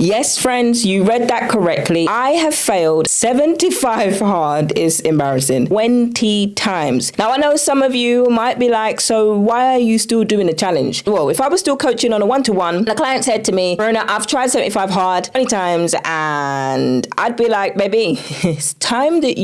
Yes, friends, you read that correctly. I have failed 75 hard is embarrassing. 20 times. Now, I know some of you might be like, so why are you still doing the challenge? Well, if I was still coaching on a one-to-one, the client said to me, Verona, I've tried 75 hard 20 times, and I'd be like, baby, it's time that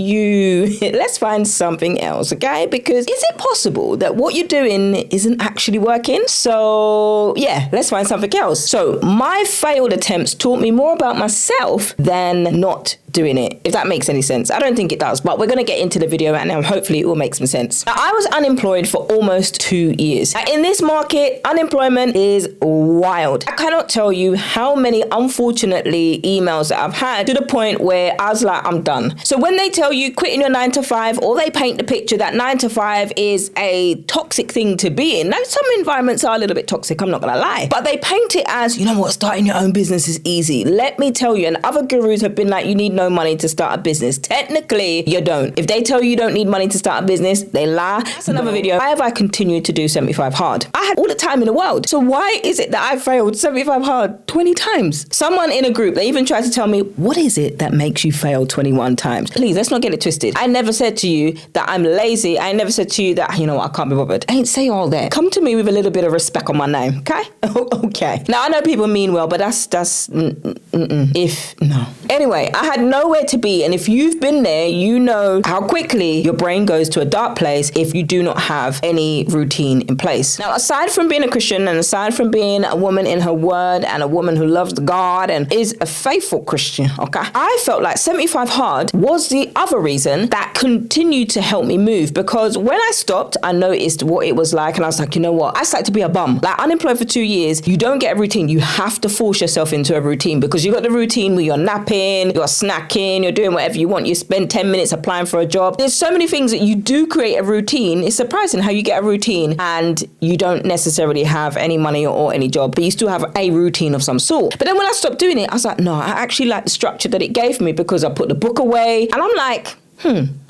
let's find something else, okay? Because is it possible that what you're doing isn't actually working? So yeah, let's find something else. So my failed attempts taught me more about myself than not doing it, if that makes any sense. I don't think it does, but we're going to get into the video and now hopefully it will make some sense. Now, I was unemployed for almost 2 years. Now, in this market, unemployment is wild. I cannot tell you how many, unfortunately, emails that I've had to the point where I was like, I'm done. So when they tell you quitting your 9 to 5, or they paint the picture that 9 to 5 is a toxic thing to be in. Now, some environments are a little bit toxic, I'm not going to lie, but they paint it as, you know what, starting your own business is easy. Let me tell you, and other gurus have been like, you need no money to start a business. Technically, you don't. If they tell you don't need money to start a business, they lie. That's another video. Why have I continued to do 75 hard? I had all the time in the world. So why is it that I failed 75 hard 20 times? Someone in a group, they even tried to tell me, what is it that makes you fail 21 times? Please, let's not get it twisted. I never said to you that I'm lazy. I never said to you that, you know what, I can't be bothered. I ain't say all that. Come to me with a little bit of respect on my name, okay? Okay. Now, I know people mean well, but that's no. Anyway, I had nowhere to be, and if you've been there, you know how quickly your brain goes to a dark place if you do not have any routine in place. Now, aside from being a Christian and aside from being a woman in her word and a woman who loves God and is a faithful Christian, okay, I felt like 75 hard was the other reason that continued to help me move, because when I stopped, I noticed what it was like, and I was like, you know what, I started to be a bum. Like, unemployed for 2 years, you don't get a routine. You have to force yourself into a routine, because you got the routine where you're napping, you're snacking, you're doing whatever you want. You spend 10 minutes applying for a job. There's so many things that you do create a routine. It's surprising how you get a routine and you don't necessarily have any money or any job, but you still have a routine of some sort. But then when I stopped doing it, I was like, no, I actually like the structure that it gave me, because I put the book away and I'm like,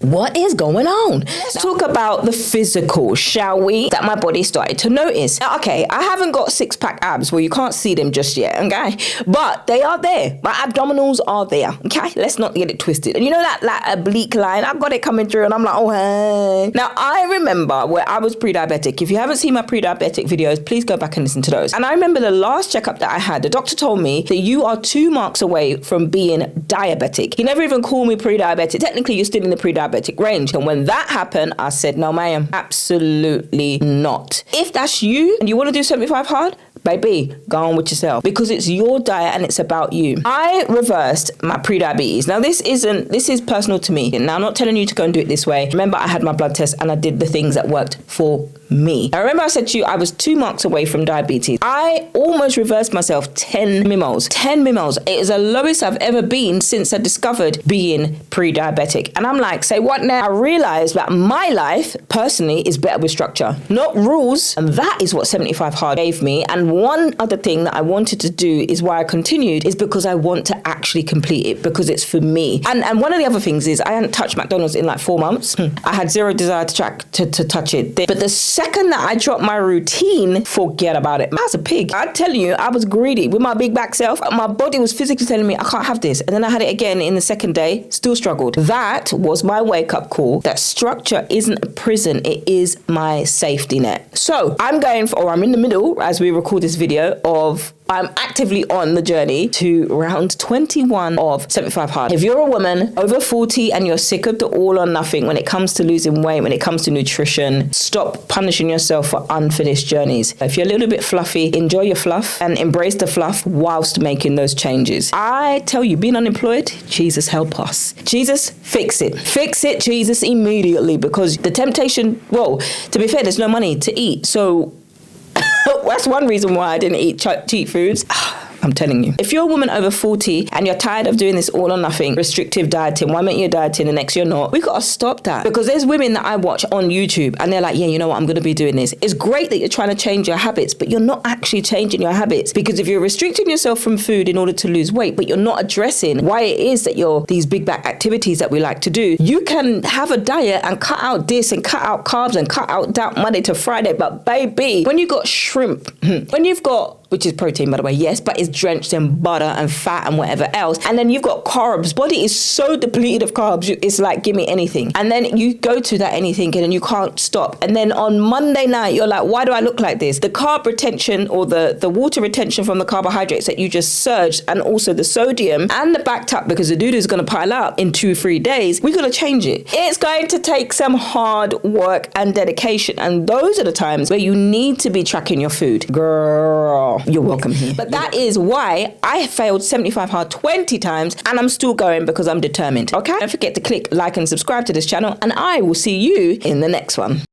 what is going on? Let's talk about the physical, shall we? That my body started to notice. Now, okay, I haven't got 6-pack abs where you can't see them just yet, okay? But they are there. My abdominals are there, okay? Let's not get it twisted. And you know that oblique line? I've got it coming through and I'm like, oh, hey. Now, I remember where I was pre-diabetic. If you haven't seen my pre-diabetic videos, please go back and listen to those. And I remember the last checkup that I had, the doctor told me that you are 2 marks away from being diabetic. He never even called me pre-diabetic. Technically, you're still in the pre-diabetic range. And when that happened, I said, no, ma'am, absolutely not. If that's you and you want to do 75 hard, baby, go on with yourself, because it's your diet and it's about you. I reversed my pre-diabetes. Now, this is personal to me. Now, I'm not telling you to go and do it this way. Remember, I had my blood test and I did the things that worked for me. I remember I said to you, I was 2 marks away from diabetes. I almost reversed myself 10 mimoles. 10 mimoles. It is the lowest I've ever been since I discovered being pre-diabetic. And I'm like, say what now? I realized that my life personally is better with structure, not rules. And that is what 75 hard gave me. And one other thing that I wanted to do is why I continued is because I want to actually complete it, because it's for me. And one of the other things is I hadn't touched McDonald's in like 4 months. I had zero desire to touch it. But the second that I dropped my routine, forget about it. I was a pig. I tell you, I was greedy with my big back self. My body was physically telling me I can't have this. And then I had it again in the second day, still struggled. That was my wake up call, that structure isn't a prison. It is my safety net. So I'm in the middle as we record this video of I'm actively on the journey to round 21 of 75 hard. If you're a woman over 40 and you're sick of the all or nothing when it comes to losing weight, when it comes to nutrition, stop punishing yourself for unfinished journeys. If you're a little bit fluffy, enjoy your fluff and embrace the fluff whilst making those changes. I tell you, being unemployed, Jesus help us. Jesus, fix it. Fix it, Jesus, immediately, because the temptation, well, to be fair, there's no money to eat. So that's one reason why I didn't eat cheap foods. I'm telling you. If you're a woman over 40 and you're tired of doing this all or nothing, restrictive dieting, one minute you're dieting, the next you're not, we got to stop that. Because there's women that I watch on YouTube and they're like, yeah, you know what, I'm going to be doing this. It's great that you're trying to change your habits, but you're not actually changing your habits. Because if you're restricting yourself from food in order to lose weight, but you're not addressing why it is that you're these big back activities that we like to do, you can have a diet and cut out this and cut out carbs and cut out that Monday to Friday. But baby, when you got shrimp, when you've got which is protein, by the way, yes, but it's drenched in butter and fat and whatever else. And then you've got carbs. Body is so depleted of carbs, it's like, give me anything. And then you go to that anything and you can't stop. And then on Monday night, you're like, why do I look like this? The carb retention or the water retention from the carbohydrates that you just surged, and also the sodium and the backed up, because the doo-doo is going to pile up in 2-3 days. We're going to change it. It's going to take some hard work and dedication. And those are the times where you need to be tracking your food. Girl, you're welcome here. But that is why I failed 75 hard 20 times and I'm still going, because I'm determined. Okay? Don't forget to click like and subscribe to this channel, and I will see you in the next one.